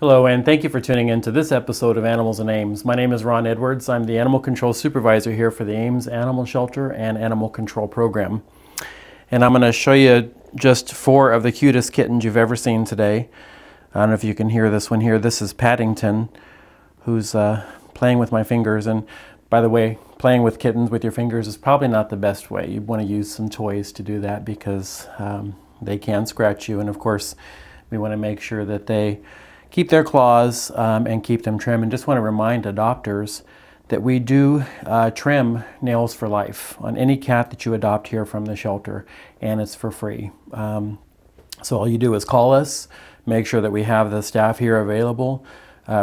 Hello, and thank you for tuning in to this episode of Animals and Ames. My name is Ron Edwards. I'm the Animal Control Supervisor here for the Ames Animal Shelter and Animal Control Program. And I'm going to show you just 4 of the cutest kittens you've ever seen today. I don't know if you can hear this one here. This is Paddington, who's playing with my fingers. And by the way, playing with kittens with your fingers is probably not the best way. You want to use some toys to do that because they can scratch you. And of course, we want to make sure that they keep their claws and keep them trim. And just want to remind adopters that we do trim nails for life on any cat that you adopt here from the shelter, and it's for free. So all you do is call us, make sure that we have the staff here available,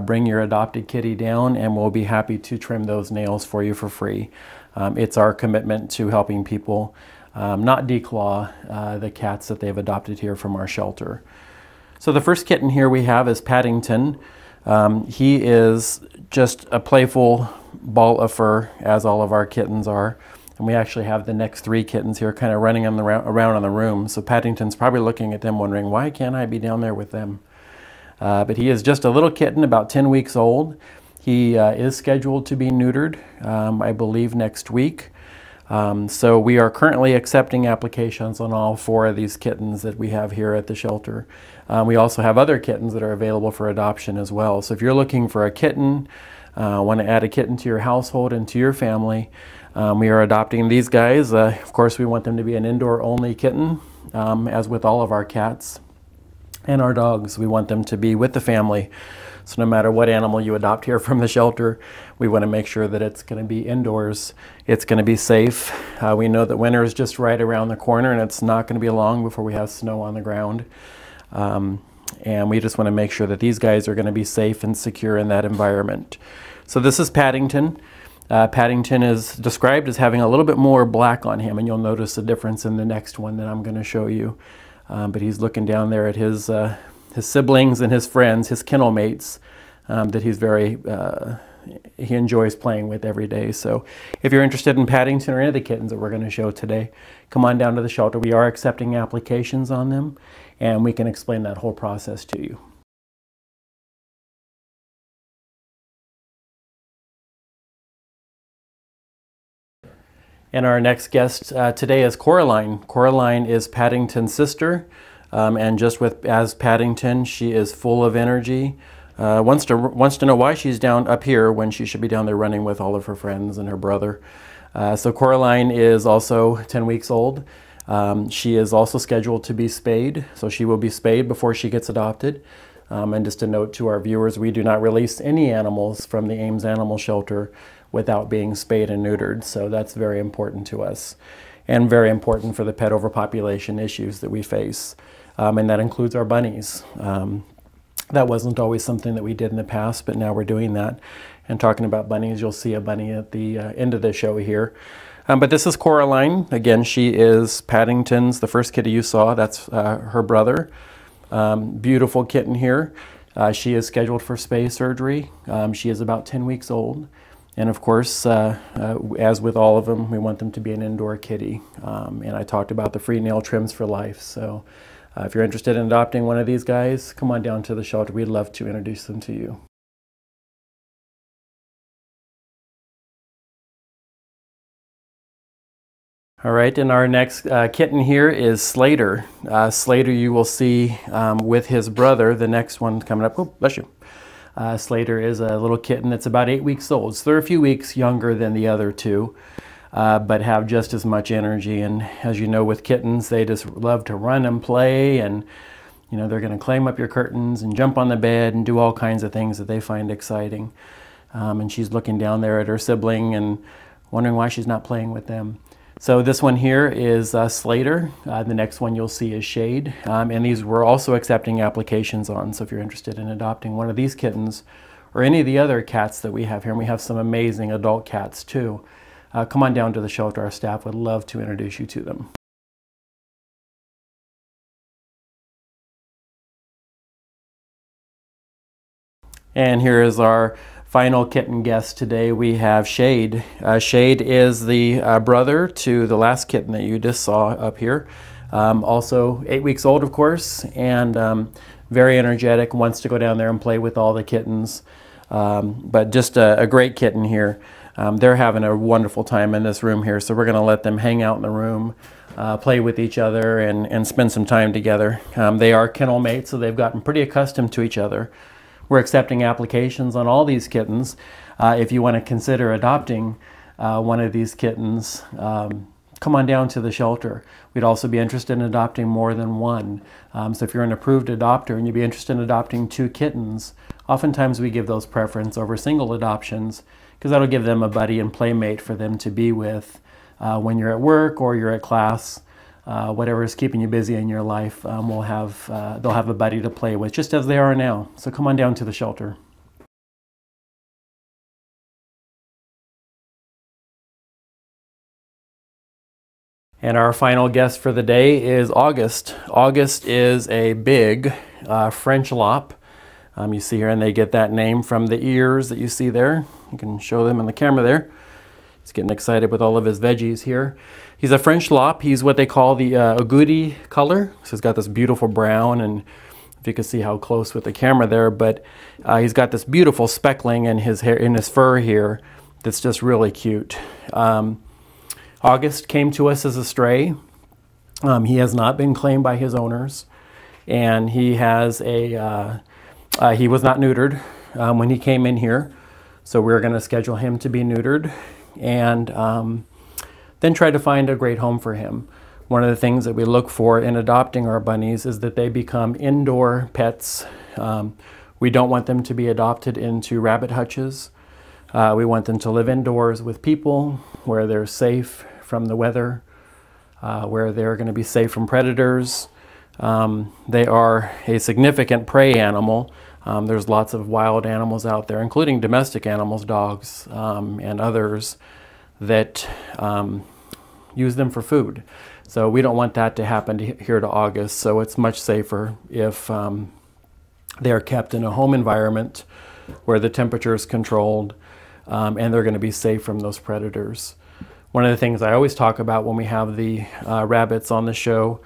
bring your adopted kitty down, and we'll be happy to trim those nails for you for free. It's our commitment to helping people not declaw the cats that they've adopted here from our shelter. So the first kitten here we have is Paddington. He is just a playful ball of fur, as all of our kittens are. And we actually have the next 3 kittens here kind of running around in the room. So Paddington's probably looking at them wondering, why can't I be down there with them? But he is just a little kitten, about 10 weeks old. He is scheduled to be neutered, I believe, next week. So we are currently accepting applications on all 4 of these kittens that we have here at the shelter. We also have other kittens that are available for adoption as well. So if you're looking for a kitten, want to add a kitten to your household and to your family, we are adopting these guys. Of course, we want them to be an indoor-only kitten, as with all of our cats and our dogs. We want them to be with the family. So no matter what animal you adopt here from the shelter, we want to make sure that it's going to be indoors, it's going to be safe. We know that winter is just right around the corner, and it's not going to be long before we have snow on the ground. And we just want to make sure that these guys are going to be safe and secure in that environment. So this is Paddington. Paddington is described as having a little bit more black on him, and you'll notice a difference in the next one that I'm going to show you. But he's looking down there at his siblings and his friends, his kennel mates, that he enjoys playing with every day. So if you're interested in Paddington or any of the kittens that we're going to show today, come on down to the shelter. We are accepting applications on them, and we can explain that whole process to you. And our next guest today is Coraline. Coraline is Paddington's sister. And just as Paddington, she is full of energy. Wants to know why she's down up here when she should be down there running with all of her friends and her brother. So Coraline is also 10 weeks old. She is also scheduled to be spayed, so she will be spayed before she gets adopted. And just a note to our viewers, we do not release any animals from the Ames Animal Shelter without being spayed and neutered. So that's very important to us, and very important for the pet overpopulation issues that we face. And that includes our bunnies. That wasn't always something that we did in the past, but now we're doing that. And talking about bunnies, you'll see a bunny at the end of the show here. But this is Coraline. Again, she is Paddington's, the first kitty you saw. That's her brother. Beautiful kitten here. She is scheduled for spay surgery. She is about 10 weeks old. And of course, as with all of them, we want them to be an indoor kitty. And I talked about the free nail trims for life. So if you're interested in adopting one of these guys, come on down to the shelter. We'd love to introduce them to you. All right, and our next kitten here is Slater. Slater you will see with his brother, the next one coming up. Oh, bless you. Slater is a little kitten that's about 8 weeks old. So they're a few weeks younger than the other 2, but have just as much energy. And as you know, with kittens, they just love to run and play, and you know, they're going to climb up your curtains and jump on the bed and do all kinds of things that they find exciting. And she's looking down there at her sibling and wondering why she's not playing with them. So this one here is Slater. The next one you'll see is Shade. And these we're also accepting applications on. So if you're interested in adopting one of these kittens or any of the other cats that we have here, and we have some amazing adult cats too, come on down to the shelter. Our staff would love to introduce you to them. And here is our final kitten guest today. We have Shade. Shade is the brother to the last kitten that you just saw up here. Also 8 weeks old, of course, and very energetic, wants to go down there and play with all the kittens. But just a great kitten here. They're having a wonderful time in this room here, so we're going to let them hang out in the room, play with each other, and spend some time together. They are kennel mates, so they've gotten pretty accustomed to each other. We're accepting applications on all these kittens. If you want to consider adopting one of these kittens, come on down to the shelter. We'd also be interested in adopting more than one. So if you're an approved adopter and you'd be interested in adopting 2 kittens, oftentimes we give those preference over single adoptions, because that'll give them a buddy and playmate for them to be with when you're at work or you're at class. Whatever is keeping you busy in your life, they'll have a buddy to play with, just as they are now. So come on down to the shelter. And our final guest for the day is August. August is a big French lop. You see here, and they get that name from the ears that you see there. You can show them in the camera there. He's getting excited with all of his veggies here. He's a French lop. He's what they call the agouti color. So he's got this beautiful brown, and if you can see how close with the camera there, but he's got this beautiful speckling in his hair, in his fur here, that's just really cute. August came to us as a stray. He has not been claimed by his owners, and he has he was not neutered when he came in here, so we're going to schedule him to be neutered, and then try to find a great home for him. One of the things that we look for in adopting our bunnies is that they become indoor pets. We don't want them to be adopted into rabbit hutches. We want them to live indoors with people, where they're safe from the weather, where they're going to be safe from predators. They are a significant prey animal. There's lots of wild animals out there, including domestic animals, dogs, and others that use them for food. So we don't want that to happen here to August. So it's much safer if they are kept in a home environment where the temperature is controlled, and they're going to be safe from those predators. One of the things I always talk about when we have the rabbits on the show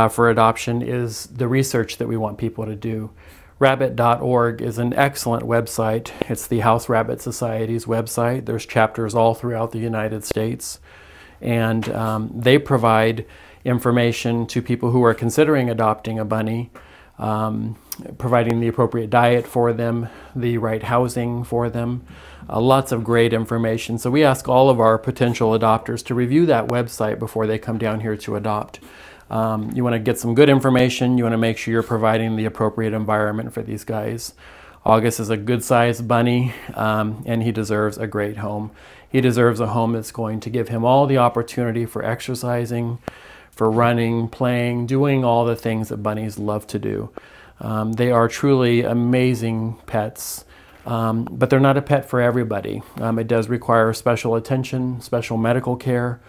for adoption is the research that we want people to do. Rabbit.org is an excellent website. It's the House Rabbit Society's website. There's chapters all throughout the United States, and they provide information to people who are considering adopting a bunny, providing the appropriate diet for them, the right housing for them, lots of great information. So we ask all of our potential adopters to review that website before they come down here to adopt. You want to get some good information. You want to make sure you're providing the appropriate environment for these guys. August is a good-sized bunny, and he deserves a great home. He deserves a home that's going to give him all the opportunity for exercising, for running, playing, doing all the things that bunnies love to do. They are truly amazing pets, but they're not a pet for everybody. It does require special attention, special medical care,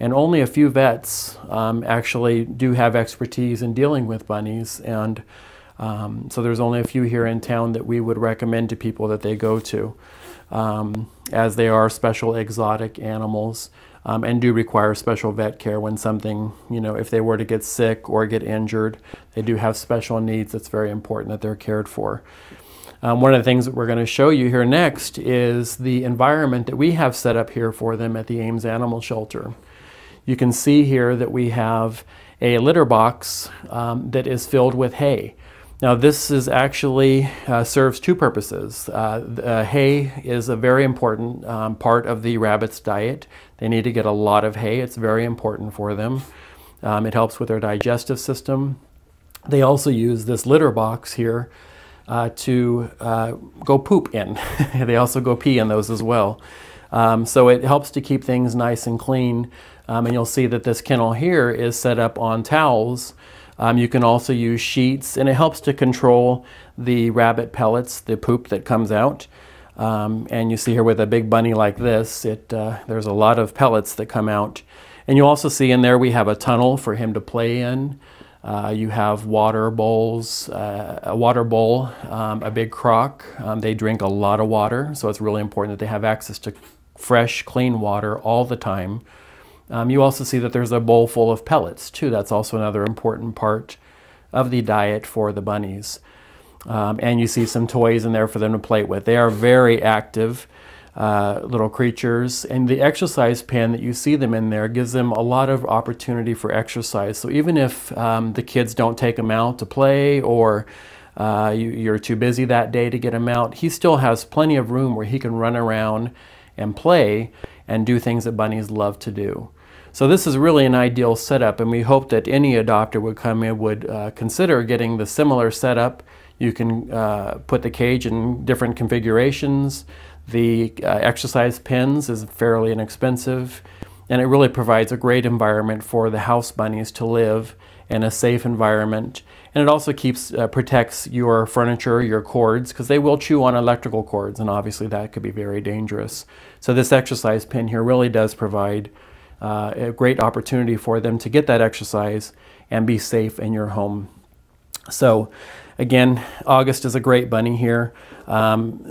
and only a few vets actually do have expertise in dealing with bunnies, and so there's only a few here in town that we would recommend to people that they go to, as they are special exotic animals, and do require special vet care when something, if they were to get sick or get injured, they do have special needs. It's very important that they're cared for. One of the things that we're going to show you here next is the environment that we have set up here for them at the Ames Animal Shelter. You can see here that we have a litter box that is filled with hay. Now this is actually serves 2 purposes. Hay is a very important part of the rabbit's diet. They need to get a lot of hay. It's very important for them. It helps with their digestive system. They also use this litter box here to go poop in. They also go pee in those as well. So it helps to keep things nice and clean. And you'll see that this kennel here is set up on towels. You can also use sheets, and it helps to control the rabbit pellets, the poop that comes out. And you see here with a big bunny like this, there's a lot of pellets that come out. And you also see in there we have a tunnel for him to play in. You have water bowls, a water bowl, a big crock. They drink a lot of water, so it's really important that they have access to fresh, clean water all the time. You also see that there's a bowl full of pellets too. That's also another important part of the diet for the bunnies. and you see some toys in there for them to play with. They are very active little creatures, and the exercise pen that you see them in there gives them a lot of opportunity for exercise. So even if the kids don't take them out to play, or you're too busy that day to get him out, he still has plenty of room where he can run around and play and do things that bunnies love to do. So this is really an ideal setup, and we hope that any adopter would come in would consider getting the similar setup. You can put the cage in different configurations. The exercise pens is fairly inexpensive, and it really provides a great environment for the house bunnies to live in, a safe environment. And it also protects your furniture, your cords, because they will chew on electrical cords, and obviously that could be very dangerous. So this exercise pen here really does provide a great opportunity for them to get that exercise and be safe in your home. So again, August is a great bunny here.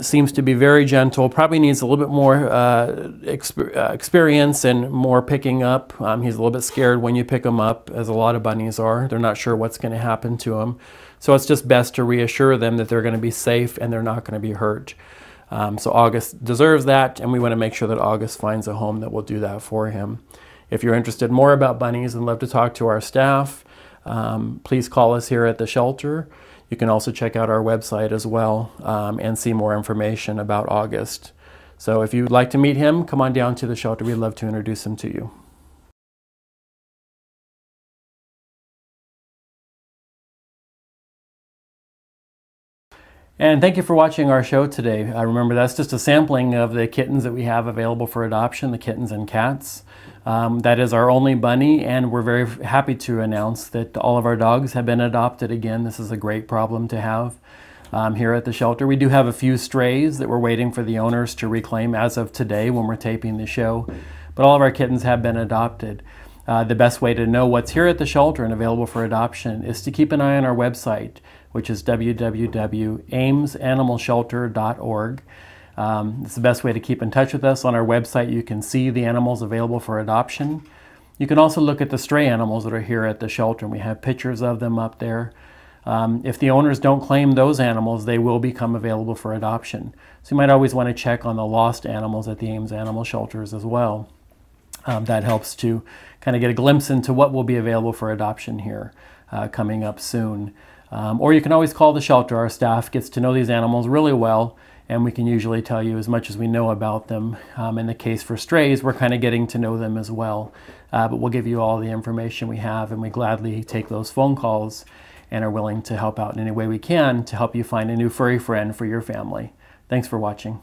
Seems to be very gentle, probably needs a little bit more experience and more picking up. He's a little bit scared when you pick him up, as a lot of bunnies are. They're not sure what's going to happen to him. So it's just best to reassure them that they're going to be safe and they're not going to be hurt. So August deserves that, and we want to make sure that August finds a home that will do that for him. If you're interested more about bunnies and love to talk to our staff, please call us here at the shelter. You can also check out our website as well and see more information about August. So if you'd like to meet him, come on down to the shelter. We'd love to introduce him to you. And thank you for watching our show today. Remember, that's just a sampling of the kittens that we have available for adoption, the kittens and cats. That is our only bunny, and we're very happy to announce that all of our dogs have been adopted again. This is a great problem to have here at the shelter. We do have a few strays that we're waiting for the owners to reclaim as of today when we're taping the show, but all of our kittens have been adopted. The best way to know what's here at the shelter and available for adoption is to keep an eye on our website, which is www.amesanimalshelter.org. It's the best way to keep in touch with us. On our website, you can see the animals available for adoption. You can also look at the stray animals that are here at the shelter, and we have pictures of them up there. If the owners don't claim those animals, they will become available for adoption. So you might always want to check on the lost animals at the Ames Animal Shelters as well. That helps to kind of get a glimpse into what will be available for adoption here coming up soon. Or you can always call the shelter. Our staff gets to know these animals really well, and we can usually tell you as much as we know about them. In the case for strays, we're kind of getting to know them as well. But we'll give you all the information we have, and we gladly take those phone calls and are willing to help out in any way we can to help you find a new furry friend for your family. Thanks for watching.